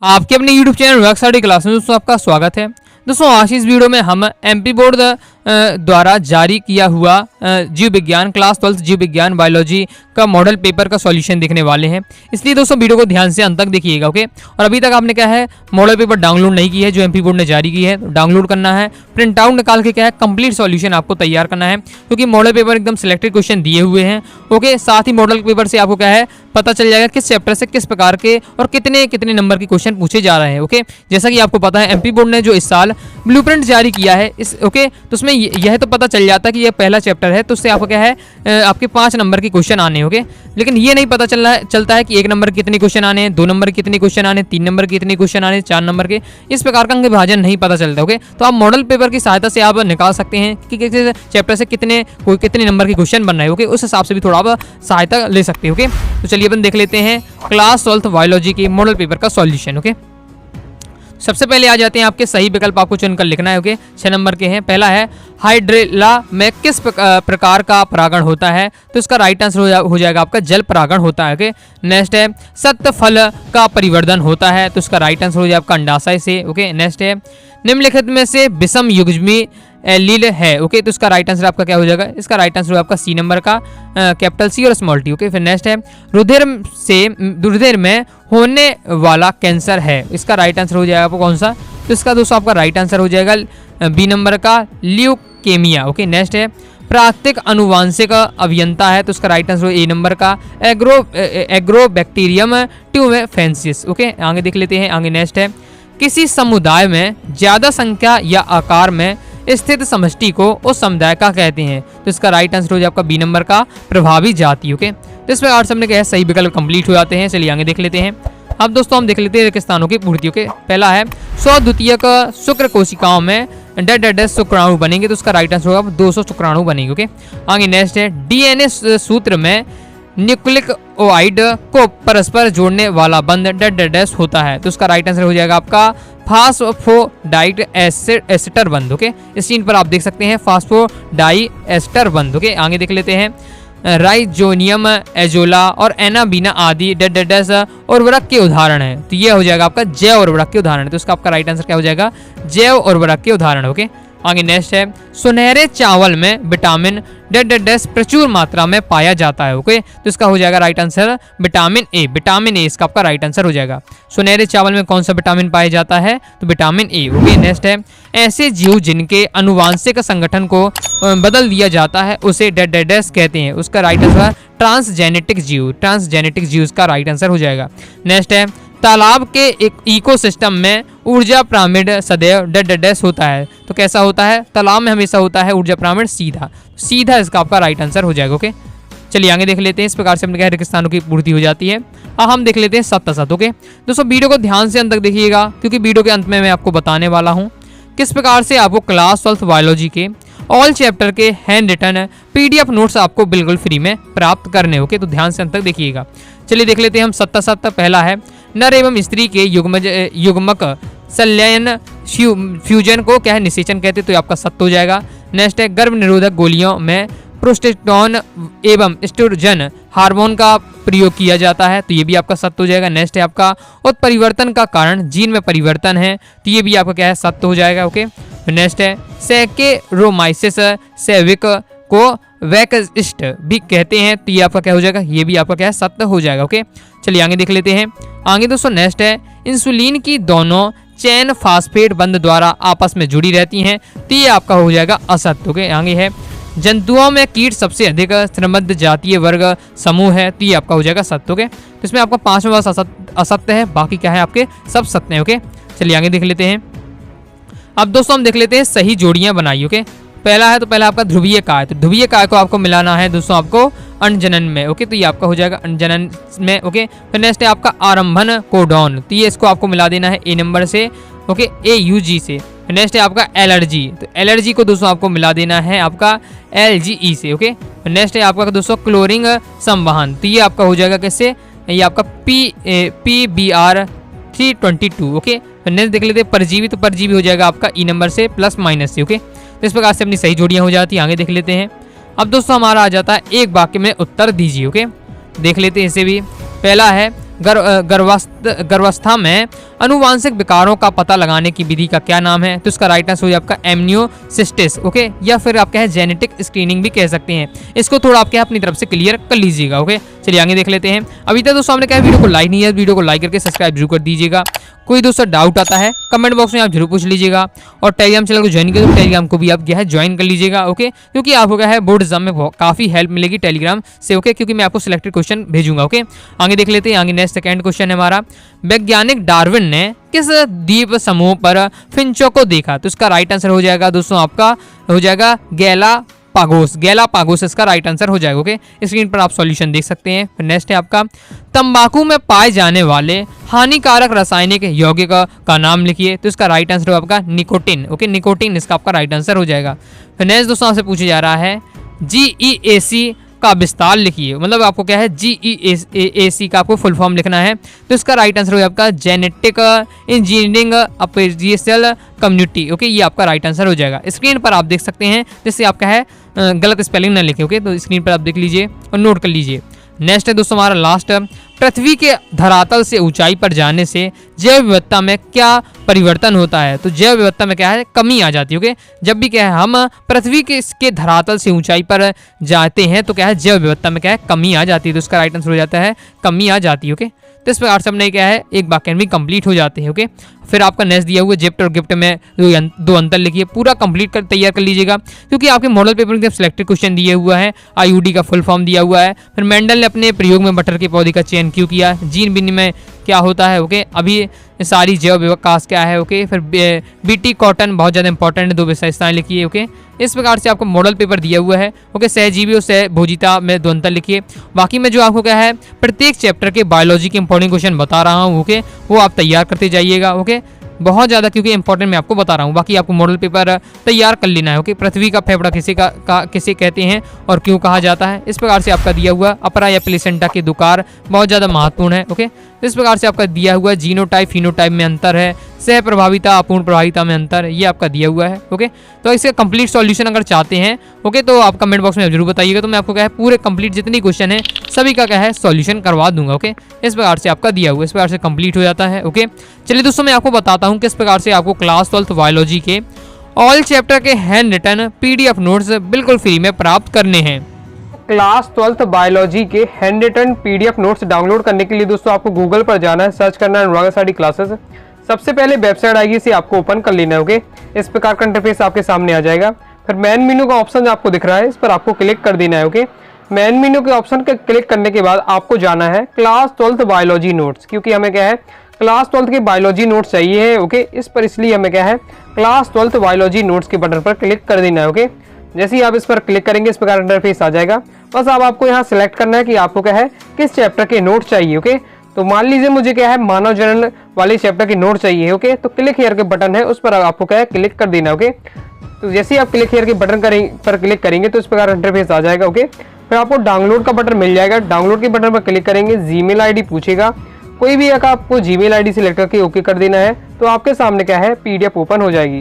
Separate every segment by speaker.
Speaker 1: आपके अपने YouTube channel work study class में दोस्तों आपका स्वागत है। दोस्तों आज इस वीडियो में हम एमपी बोर्ड द्वारा जारी किया हुआ जीव विज्ञान क्लास 12 जीव विज्ञान बायोलॉजी का मॉडल पेपर का सॉल्यूशन देखने वाले हैं। इसलिए दोस्तों वीडियो को ध्यान से अंत तक देखिएगा, ओके। और अभी तक आपने क्या है मॉडल पेपर डाउनलोड नहीं की है जो एमपी बोर्ड ने जारी की है, तो डाउनलोड करना है, प्रिंट आउट निकाल के क्या है कंप्लीट सॉल्यूशन आपको तैयार करना है, क्योंकि मॉडल पेपर एकदम सिलेक्टेड क्वेश्चन दिए हुए हैं, ओके। साथ ही मॉडल पेपर से आपको क्या है पता चल जाएगा किस चैप्टर से किस प्रकार के और कितने कितने नंबर के क्वेश्चन पूछे जा रहे हैं, ओके। जैसा कि आपको पता है एमपी बोर्ड ने जो इस साल ब्लूप्रिंट जारी किया है इस, ओके, तो उसमें यह तो पता चल जाता है कि यह पहला चैप्टर है, तो उससे आपको क्या है आपके 5 नंबर के क्वेश्चन आने होंगे, लेकिन ये नहीं पता चलता है कि 1 नंबर के कितने क्वेश्चन आने हैं, 2 नंबर के कितने क्वेश्चन आने, 3 नंबर के कितने क्वेश्चन आने, 4 नंबर के, इस प्रकार का अंक विभाजन नहीं पता चलता, ओके। तो आप मॉडल पेपर की सहायता से आप निकाल सकते हैं कि किस चैप्टर से कितने नंबर के क्वेश्चन बन रहे हैं, ओके। उस हिसाब से भी थोड़ा आप सहायता ले सकते हैं, ओके। तो चलिए अपन देख लेते हैं क्लास 12 बायोलॉजी के मॉडल पेपर का सॉल्यूशन, ओके। सबसे पहले आ जाते हैं आपके सही विकल्प आपको चुनकर लिखना है, ओके। 6 नंबर के हैं। पहला है हाइड्रेला में किस प्रकार का परागण होता है, तो इसका राइट आंसर हो जाएगा आपका जल परागण होता है, ओके। नेक्स्ट है सत्य फल का परिवर्धन होता है, तो इसका राइट आंसर हो जाएगा आपका अंडाशय से, ओके। नेक्स्ट है निम्नलिखित में से विषम युग्मी एलील है, ओके, तो इसका राइट आंसर आपका क्या हो जाएगा, इसका राइट आंसर आपका सी नंबर का कैपिटल सी और स्मॉल टी, ओके। फिर नेक्स्ट है रुधिर में होने वाला कैंसर है, इसका राइट आंसर हो जाएगा आपको कौन सा, तो इसका दोस्तों आपका राइट आंसर हो जाएगा बी नंबर का ल्यूकेमिया, ओके। नेक्स्ट है प्राकृतिक अनुवांशिक अभियंता है, तो इसका राइट आंसर ए नंबर का एग्रोबैक्टीरियम ट्यूमेफेंसिस, ओके। आगे देख लेते हैं। आगे नेक्स्ट है किसी समुदाय में ज्यादा संख्या या आकार में स्थित समष्टि को उस समुदाय का कहते हैं, तो इसका राइट आंसर हो जाए आपका बी नंबर का प्रभावी जाति, ओके। तो इस प्रकार से हमने क्या है सही विकल्प कंप्लीट हो जाते हैं। चलिए आगे देख लेते हैं। अब दोस्तों हम देख लेते हैं रिक्त स्थानों की पूर्ति, ओके। पहला है 100 द्वितीयक शुक्र कोशिकाओं में डेड शुक्राणु बनेंगे, तो उसका राइट आंसर होगा 200 शुक्राणु बनेंगे, ओके। आगे नेक्स्ट है डीएनए सूत्र में न्यूक्लिक ओआइड को परस्पर जोड़ने वाला बंध डेड होता है, तो उसका राइट आंसर हो जाएगा आपका फास्फोडाइट एस्टर बंध, ओके। इस सीन पर आप देख सकते हैं फास्फोडाई एस्टर बंध, ओके। आगे देख लेते हैं राइजोनियम एजोला और एनाबीना आदि डेड उर्वरक के उदाहरण है, तो ये हो जाएगा आपका जैव उर्वरक के उदाहरण, तो इसका आपका राइट आंसर क्या हो जाएगा जैव उर्वरक के उदाहरण, ओके। आगे नेक्स्ट है सुनहरे चावल में विटामिन डेड प्रचुर मात्रा में पाया जाता है, ओके। तो इसका हो जाएगा राइट आंसर विटामिन ए, इसका आपका राइट आंसर हो जाएगा। सुनहरे चावल में कौन सा विटामिन पाया जाता है, तो विटामिन ए, ओके। नेक्स्ट है ऐसे जीव जिनके अनुवांशिक संगठन को बदल दिया जाता है उसे डेड कहते हैं, उसका राइट आंसर ट्रांसजेनेटिक जीव का राइट आंसर हो जाएगा। नेक्स्ट है तालाब के एक इकोसिस्टम में ऊर्जा पिरामिड सदैव डेड होता है, तो कैसा होता है तालाब में हमेशा होता है ऊर्जा पिरामिड सीधा इसका आपका राइट आंसर हो जाएगा, ओके। चलिए आगे देख लेते हैं। इस प्रकार से हमने क्या रिक्त स्थानों की पूर्ति हो जाती है। अब हम देख लेते हैं सत्य, ओके। दोस्तों वीडियो को ध्यान से अंत तक देखिएगा, क्योंकि वीडियो के अंत में मैं आपको बताने वाला हूँ किस प्रकार से आपको क्लास 12 बायोलॉजी के ऑल चैप्टर के हैंड रिटन PDF नोट्स आपको बिल्कुल फ्री में प्राप्त करने, ओके। तो ध्यान से अंत तक देखिएगा। चलिए देख लेते हैं हम सत्य। पहला है नर एवं स्त्री के युग्मक संलयन फ्यूजन को क्या है निषेचन कहते हैं, तो आपका सत्य हो जाएगा। नेक्स्ट है गर्भ निरोधक गोलियों में प्रोस्टेटोन एवं एस्ट्रोजन हार्मोन का प्रयोग किया जाता है, तो ये भी आपका सत्य हो जाएगा। नेक्स्ट है आपका उत्परिवर्तन का कारण जीन में परिवर्तन है, तो ये भी आपका क्या है सत्य हो जाएगा, ओके। नेक्स्ट है सैकेरोमाइसिस सैविक को वैक्सिस्ट भी कहते हैं, तो ये आपका क्या हो जाएगा, ये भी आपका क्या है सत्य हो जाएगा, ओके। चलिए आगे देख लेते हैं। आगे दोस्तों नेक्स्ट है इंसुलिन की दोनों चैन फास्फेट बंध द्वारा आपस में जुड़ी रहती हैं, तो ये आपका हो जाएगा असत्य, ओके। आगे है जंतुओं में कीट सबसे अधिक श्रमबद्ध जातीय वर्ग समूह है, तो ये आपका हो जाएगा सत्य, ओके। तो इसमें आपका 5वां बस असत्य है, बाकी क्या है आपके सब सत्य हैं, ओके। चलिए आगे देख लेते हैं। अब दोस्तों हम देख लेते हैं सही जोड़ियां बनाई, ओके। पहला है तो पहला आपका ध्रुवीय काय, तो ध्रुवीय काय को आपको मिलाना है दोस्तों आपको अंडजनन में, ओके। तो ये आपका हो जाएगा अंडजनन में, ओके। फिर नेक्स्ट है आपका आरंभन कोडॉन, तो ये इसको आपको मिला देना है ए नंबर से, ओके, AUG से। नेक्स्ट है आपका एलर्जी, तो एलर्जी को दोस्तों आपको मिला देना है आपका LGE से, ओके। नेक्स्ट है आपका दोस्तों क्लोरिंग संवहन, तो ये आपका हो जाएगा कैसे, ये आपका PBr 322, ओके। नेक्स्ट देख लेते हैं परजीवी, तो परजीवी हो जाएगा आपका E नंबर से प्लस माइनस से, ओके। तो इस प्रकार से अपनी सही जोड़ियां हो जाती हैं। आगे देख लेते हैं। अब दोस्तों हमारा आ जाता है एक वाक्य में उत्तर दीजिए, ओके। देख लेते हैं इसे भी। पहला है गर्भावस्था में अनुवांशिक विकारों का पता लगाने की विधि का क्या नाम है? तो इसका राइट आंसर हो जाए आपका एमनियोसिस्टिस, ओके, या फिर आप कहें जेनेटिक स्क्रीनिंग भी कह सकते हैं। इसको थोड़ा आपके अपनी तरफ से क्लियर कर लीजिएगा, ओके। चलिए आगे देख लेते हैं। अभी तक दोस्तों हमने कहा वीडियो को लाइक नहीं है, वीडियो को लाइक करके सब्सक्राइब जरूर कर दीजिएगा। कोई दोस्तों डाउट आता है कमेंट बॉक्स में आप जरूर पूछ लीजिएगा, और टेलीग्राम चैनल को ज्वाइन करें तो टेलीग्राम को भी आप क्या है ज्वाइन कर लीजिएगा, ओके, क्योंकि आपको क्या है बोर्ड एग्जाम में काफी हेल्प मिलेगी टेलीग्राम से, ओके, क्योंकि मैं आपको सिलेक्टेड क्वेश्चन भेजूंगा, ओके। आगे देख लेते हैं। आगे नेक्स्ट सेकंड क्वेश्चन है हमारा, वैज्ञानिक डार्विन ने किस द्वीप समूह पर फिंचों को देखा? तो इसका राइट आंसर हो जाएगा दोस्तों आपका हो जाएगा गैलापागोस इसका राइट आंसर हो जाएगा, ओके। स्क्रीन पर आप सॉल्यूशन देख सकते हैं। फिर नेक्स्ट है आपका, तंबाकू में पाए जाने वाले हानिकारक रासायनिक यौगिक का नाम लिखिए। तो इसका राइट आंसर हो आपका निकोटिन, ओके, निकोटिन इसका आपका राइट आंसर हो जाएगा। फिर नेक्स्ट दोस्तों आपसे पूछा जा रहा है, GEAC का विस्तार लिखिए, मतलब आपको क्या है GEAC का आपको फुल फॉर्म लिखना है। तो इसका राइट आंसर हो आपका जेनेटिक इंजीनियरिंग अपेरियल कम्युनिटी, ओके, ये आपका राइट आंसर हो जाएगा। स्क्रीन पर आप देख सकते हैं, जिससे आपका है गलत स्पेलिंग ना लिखे, ओके, तो स्क्रीन पर आप देख लीजिए और नोट कर लीजिए। नेक्स्ट है दोस्तों हमारा लास्ट, पृथ्वी के धरातल से ऊंचाई पर जाने से जैव विविधता में क्या परिवर्तन होता है? तो जैव विविधता में क्या है कमी आ जाती है, ओके। जब भी क्या है हम पृथ्वी के धरातल से ऊंचाई पर जाते हैं तो क्या है जैव विविधता में क्या है कमी आ जाती है। तो इसका राइट आंसर हो जाता है कमी आ जाती है, ओके। तो इस प्रकार से हमने क्या है एक वाक्य भी कंप्लीट हो जाते हैं, ओके। फिर आपका नेक्स्ट दिया हुआ जिप्ट और गिफ्ट में दो अंतर लिखिए, पूरा कंप्लीट कर तैयार कर लीजिएगा, क्योंकि आपके मॉडल पेपर में सिलेक्टेड क्वेश्चन दिए हुआ है, IUD का फुल फॉर्म दिया हुआ है। फिर मेंडल ने अपने प्रयोग में बटर के पौधे का चयन क्यों किया, जीन विनिमय क्या होता है, ओके, अभी सारी जैव विकास क्या है, ओके। फिर BT कॉटन बहुत ज़्यादा इंपॉर्टेंट है, 2 विशेषताएं लिखिए, ओके। इस प्रकार से आपको मॉडल पेपर दिया हुआ है, ओके। सहजीवी और सहभोजिता में 2 अंतर लिखिए। बाकी मैं जो आपको क्या है प्रत्येक चैप्टर के बायोलॉजी के इंपॉर्टेंट क्वेश्चन बता रहा हूँ, ओके, वो आप तैयार करते जाइएगा, ओके, बहुत ज़्यादा, क्योंकि इंपॉर्टेंट मैं आपको बता रहा हूँ। बाकी आपको मॉडल पेपर तैयार कर लेना है, ओके। पृथ्वी का फेफड़ा किसे कहते हैं और क्यों कहा जाता है, इस प्रकार से आपका दिया हुआ अपरा या प्लेसेंटा के दुकार बहुत ज़्यादा महत्वपूर्ण है, ओके। इस प्रकार से आपका दिया हुआ जीनोटाइप फिनोटाइप में अंतर है, सह प्रभाविता अपूर्ण प्रभाविता में अंतर, ये आपका दिया हुआ है, ओके। तो इसका कंप्लीट सॉल्यूशन अगर चाहते हैं, ओके, तो आप कमेंट बॉक्स में जरूर बताइएगा, तो मैं आपको क्या है पूरे कंप्लीट जितनी क्वेश्चन है सभी का क्या है सॉल्यूशन करवा दूंगा, ओके। इस प्रकार से आपका दिया हुआ इस प्रकार से कंप्लीट हो जाता है, ओके। चलिए दोस्तों मैं आपको बताता हूँ किस प्रकार से आपको क्लास 12 बायोलॉजी के ऑल चैप्टर के हैंड रिटन PDF नोट्स बिल्कुल फ्री में प्राप्त करने हैं। क्लास 12 बायोलॉजी के hand written PDF notes download करने के लिए दोस्तों आपको गूगल पर जाना है, सर्च करना है अनुराग आचार्य क्लासेस। सबसे पहले वेबसाइट आएगी, इसे आपको ओपन कर लेना है, ओके। इस प्रकार का इंटरफेस आपके सामने आ जाएगा। फिर मेन मेन्यू का ऑप्शन आपको दिख रहा है, इस पर आपको क्लिक कर देना है, ओके। मेन मेन्यू के ऑप्शन पर क्लिक करने के बाद आपको जाना है क्लास 12 बायोलॉजी नोट्स, क्योंकि हमें क्या है क्लास 12 के बायोलॉजी नोट्स चाहिए है, ओके। इस पर इसलिए हमें क्या है क्लास 12 बायोलॉजी नोट्स के बटन पर क्लिक कर देना है, ओके। जैसे ही आप इस पर क्लिक करेंगे इस प्रकार इंटरफेस आ जाएगा। बस अब आपको यहाँ सिलेक्ट करना है कि आपको क्या है किस चैप्टर के नोट चाहिए, ओके। तो मान लीजिए मुझे क्या है मानव जनन वाले चैप्टर के नोट चाहिए, ओके। तो क्लिक हियर के बटन है, उस पर आपको क्या है क्लिक कर देना, ओके। तो जैसे ही आप क्लिक हियर के बटन पर क्लिक करेंगे तो इस प्रकार इंटरफेस आ जाएगा, ओके। फिर आपको डाउनलोड का बटन मिल जाएगा, डाउनलोड के बटन पर क्लिक करेंगे, जीमेल ID पूछेगा, कोई भी एक आपको जीमेल ID सिलेक्ट करके ओके कर देना है, तो आपके सामने क्या है PDF ओपन हो जाएगी।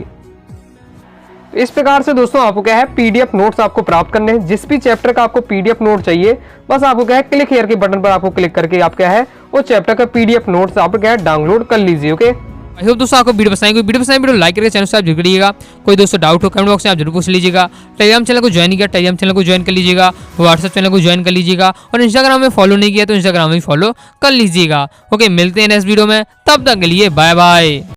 Speaker 1: तो इस प्रकार से दोस्तों आपको क्या है PDF नोट्स आपको प्राप्त करने हैं। जिस भी चैप्टर का आपको PDF नोट चाहिए बस आपको क्या है क्लिक हियर के बटन पर आपको क्लिक करके आप क्या है वो चैप्टर का PDF नोट्स आप क्या है डाउनलोड कर लीजिए, ओके। आई होप दोस्तों आपको वीडियो पसंद आई, वीडियो लाइक करके चैनल सब्सक्राइब जरूर करिएगा। कोई दोस्तों डाउट हो कमेंट बॉक्स में आप जरूर पूछ लीजिएगा। टेलीग्राम चैनल को ज्वाइन किया, टेलीग्राम चैनल को ज्वाइन कर लीजिएगा। व्हाट्सएप चैनल को ज्वाइन कर लीजिएगा, और इंस्टाग्राम में फॉलो नहीं किया तो इंस्टाग्राम में फॉलो कर लीजिएगा, ओके। मिलते हैं नेक्स्ट वीडियो में, तब तक के लिए बाय बाय।